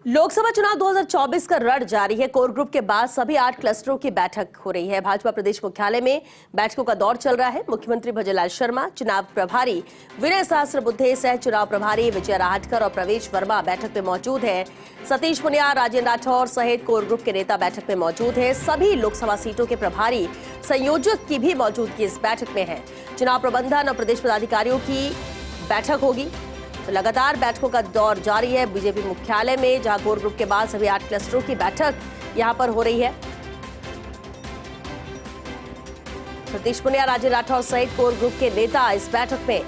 लोकसभा चुनाव 2024 का रण जारी है। कोर ग्रुप के बाद सभी 8 क्लस्टरों की बैठक हो रही है। भाजपा प्रदेश मुख्यालय में बैठकों का दौर चल रहा है। मुख्यमंत्री भजनलाल शर्मा, चुनाव प्रभारी विनय सहस्त्रबुद्धे, सह चुनाव प्रभारी विजय राहटकर और प्रवेश वर्मा बैठक में मौजूद है। सतीश पुनिया, राजेंद्र राठौर सहित कोर ग्रुप के नेता बैठक में मौजूद है। सभी लोकसभा सीटों के प्रभारी संयोजक की भी मौजूदगी इस बैठक में है। चुनाव प्रबंधन और प्रदेश पदाधिकारियों की बैठक होगी। तो लगातार बैठकों का दौर जारी है बीजेपी मुख्यालय में, जहां कोर ग्रुप के बाद सभी 8 क्लस्टरों की बैठक यहां पर हो रही है। सतीश पुनिया, राजेंद्र राठौर सहित कोर ग्रुप के नेता इस बैठक में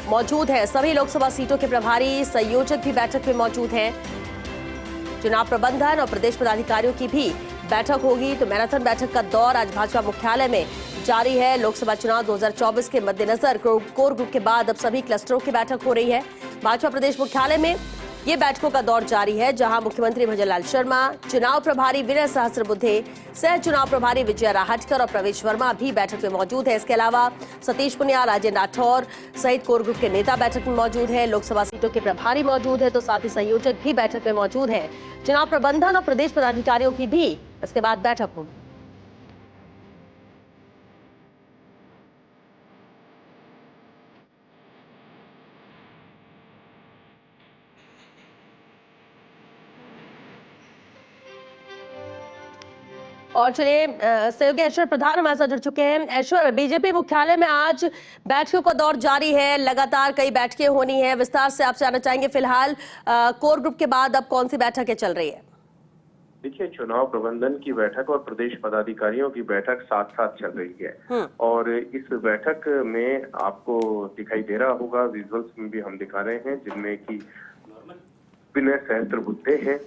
मौजूद है। सभी लोकसभा सीटों के प्रभारी संयोजक भी बैठक में मौजूद हैं। चुनाव प्रबंधन और प्रदेश पदाधिकारियों की भी बैठक होगी। तो मैराथन बैठक का दौर आज भाजपा मुख्यालय में जारी है। लोकसभा चुनाव 2024 के मद्देनजर कोर ग्रुप के बाद अब सभी क्लस्टरों की बैठक हो रही है। भाजपा प्रदेश मुख्यालय में ये बैठकों का दौर जारी है, जहां मुख्यमंत्री भजनलाल शर्मा, चुनाव प्रभारी विनय सहस्त्रबुद्धे, सह चुनाव प्रभारी विजय राहटकर और प्रवेश वर्मा भी बैठक में मौजूद है। इसके अलावा सतीश पुनिया, राजेंद्र राठौर सहित कोर ग्रुप के नेता बैठक में मौजूद है। लोकसभा सीटों के प्रभारी मौजूद है, तो साथ ही संयोजक भी बैठक में मौजूद है। चुनाव प्रबंधन और प्रदेश पदाधिकारियों की भी इसके बाद बैठक होगी। और चलिए सहयोगी ऐश्वर्य प्रधान हमारे साथ जुड़ चुके हैं। ऐश्वर्य, बीजेपी मुख्यालय में आज बैठकों का दौर जारी है, लगातार कई बैठकें होनी है। विस्तार से आपसे जानना चाहेंगे फिलहाल कोर ग्रुप के बाद अब कौन सी बैठकें चल रही है? देखिए, चुनाव प्रबंधन की बैठक और प्रदेश पदाधिकारियों की बैठक साथ साथ चल रही है और इस बैठक में आपको दिखाई दे रहा होगा, विजुअल्स में भी हम दिखा रहे हैं, जिनमें कि विनय सहस्त्रबुद्धे है,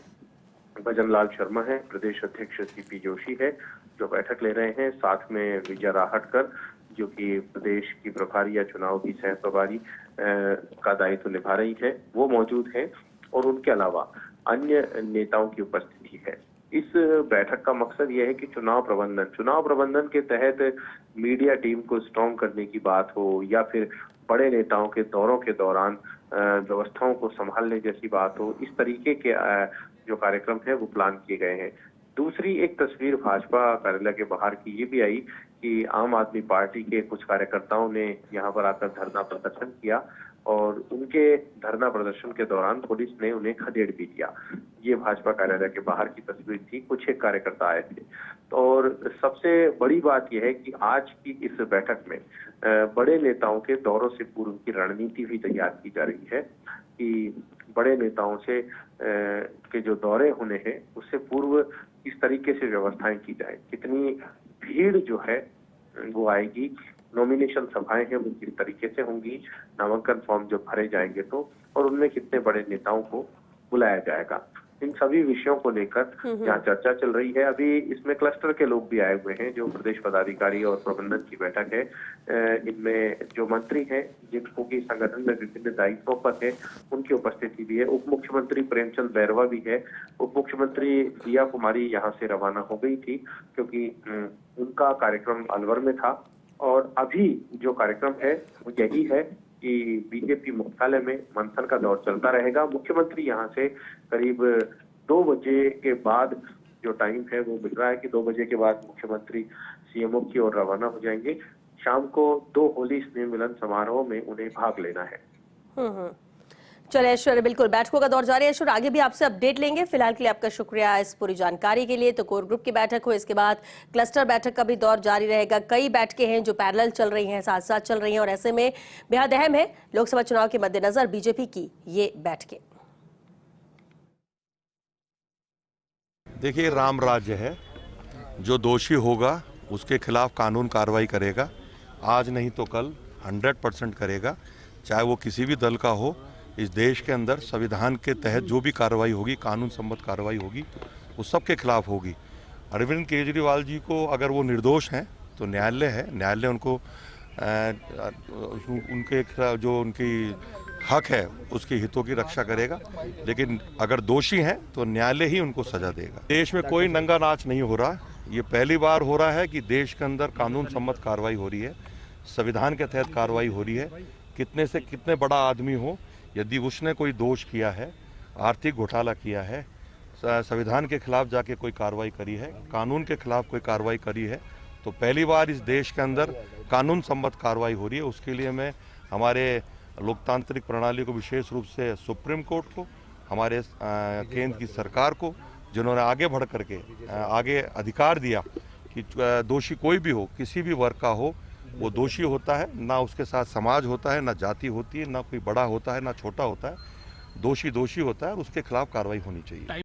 भजनलाल शर्मा है, प्रदेश अध्यक्ष सीपी जोशी है जो बैठक ले रहे हैं। साथ में विजय राहटकर जो कि प्रदेश की प्रभारी या चुनाव की सह प्रभारी का दायित्व निभा रही है, वो मौजूद है और उनके अलावा अन्य नेताओं की उपस्थिति है। इस बैठक का मकसद यह है कि चुनाव प्रबंधन के तहत मीडिया टीम को स्ट्रॉन्ग करने की बात हो या फिर बड़े नेताओं के दौरों के दौरान व्यवस्थाओं को संभालने जैसी बात हो, इस तरीके के जो कार्यक्रम है वो प्लान किए गए हैं। दूसरी एक तस्वीर भाजपा कार्यालय के बाहर की ये भी आई कि आम आदमी पार्टी के कुछ कार्यकर्ताओं ने यहाँ पर आकर धरना प्रदर्शन किया और उनके धरना प्रदर्शन के दौरान पुलिस ने उन्हें खदेड़ भी दिया। ये भाजपा कार्यालय के बाहर की तस्वीर थी, कुछ एक कार्यकर्ता आए थे। और सबसे बड़ी बात यह है कि आज की इस बैठक में बड़े नेताओं के दौरों से पूर्व की रणनीति भी तैयार की जा रही है कि बड़े नेताओं से के जो दौरे होने हैं उससे पूर्व किस तरीके से व्यवस्थाएं की जाए, कितनी भीड़ जो है वो आएगी, नॉमिनेशन सभाएं हैं वो किस तरीके से होंगी, नामांकन फॉर्म जो भरे जाएंगे तो, और उनमें कितने बड़े नेताओं को बुलाया जाएगा। इन सभी विषयों को लेकर यहाँ चर्चा चल रही है। अभी इसमें क्लस्टर के लोग भी आए हुए हैं, जो प्रदेश पदाधिकारी और प्रबंधन की बैठक है। इनमें जो मंत्री हैं जिनको की संगठन में विभिन्न दायित्वों पर है, उनकी उपस्थिति भी है। उप मुख्यमंत्री प्रेमचंद बैरवा भी है। उप मुख्यमंत्री प्रिया कुमारी यहाँ से रवाना हो गई थी क्योंकि उनका कार्यक्रम अलवर में था और अभी जो कार्यक्रम है वो यही है कि बीजेपी मुख्यालय में मंथन का दौर चलता रहेगा। मुख्यमंत्री यहाँ से करीब 2 बजे के बाद जो टाइम है वो मिल रहा है कि 2 बजे के बाद मुख्यमंत्री सीएमओ की ओर रवाना हो जाएंगे। शाम को 2 होली स्नेह मिलन समारोह में उन्हें भाग लेना है। चलिए ऐश्वर्य, बिल्कुल बैठकों का दौर जारी है। ऐश्वर्य, आगे भी आपसे अपडेट लेंगे। फिलहाल के लिए आपका शुक्रिया इस पूरी जानकारी के लिए। तो कोर ग्रुप की बैठक हो, इसके बाद क्लस्टर बैठक का भी दौर जारी रहेगा। कई बैठकें हैं जो पैरेलल चल रही हैं, साथ साथ चल रही हैं और ऐसे में बेहद अहम है लोकसभा चुनाव के मद्देनजर बीजेपी की ये बैठकें। देखिए, राम राज्य है, जो दोषी होगा उसके खिलाफ कानून कार्रवाई करेगा। आज नहीं तो कल 100% करेगा, चाहे वो किसी भी दल का हो। इस देश के अंदर संविधान के तहत जो भी कार्रवाई होगी, कानून सम्मत कार्रवाई होगी, वो सबके खिलाफ होगी। अरविंद केजरीवाल जी को अगर वो निर्दोष हैं तो न्यायालय है, न्यायालय उनको उनके जो उनकी हक है उसके हितों की रक्षा करेगा, लेकिन अगर दोषी हैं तो न्यायालय ही उनको सजा देगा। देश में कोई नंगा नाच नहीं हो रहा, ये पहली बार हो रहा है कि देश के अंदर कानून सम्मत कार्रवाई हो रही है, संविधान के तहत कार्रवाई हो रही है। कितने से कितने बड़ा आदमी हो, यदि उसने कोई दोष किया है, आर्थिक घोटाला किया है, संविधान के खिलाफ जाके कोई कार्रवाई करी है, कानून के खिलाफ कोई कार्रवाई करी है, तो पहली बार इस देश के अंदर कानून सम्मत कार्रवाई हो रही है। उसके लिए मैं हमारे लोकतांत्रिक प्रणाली को, विशेष रूप से सुप्रीम कोर्ट को, हमारे केंद्र की सरकार को, जिन्होंने आगे बढ़ करके आगे अधिकार दिया कि दोषी कोई भी हो, किसी भी वर्ग का हो, वो दोषी होता है। ना उसके साथ समाज होता है, ना जाति होती है, ना कोई बड़ा होता है, ना छोटा होता है। दोषी दोषी होता है और उसके खिलाफ कार्रवाई होनी चाहिए।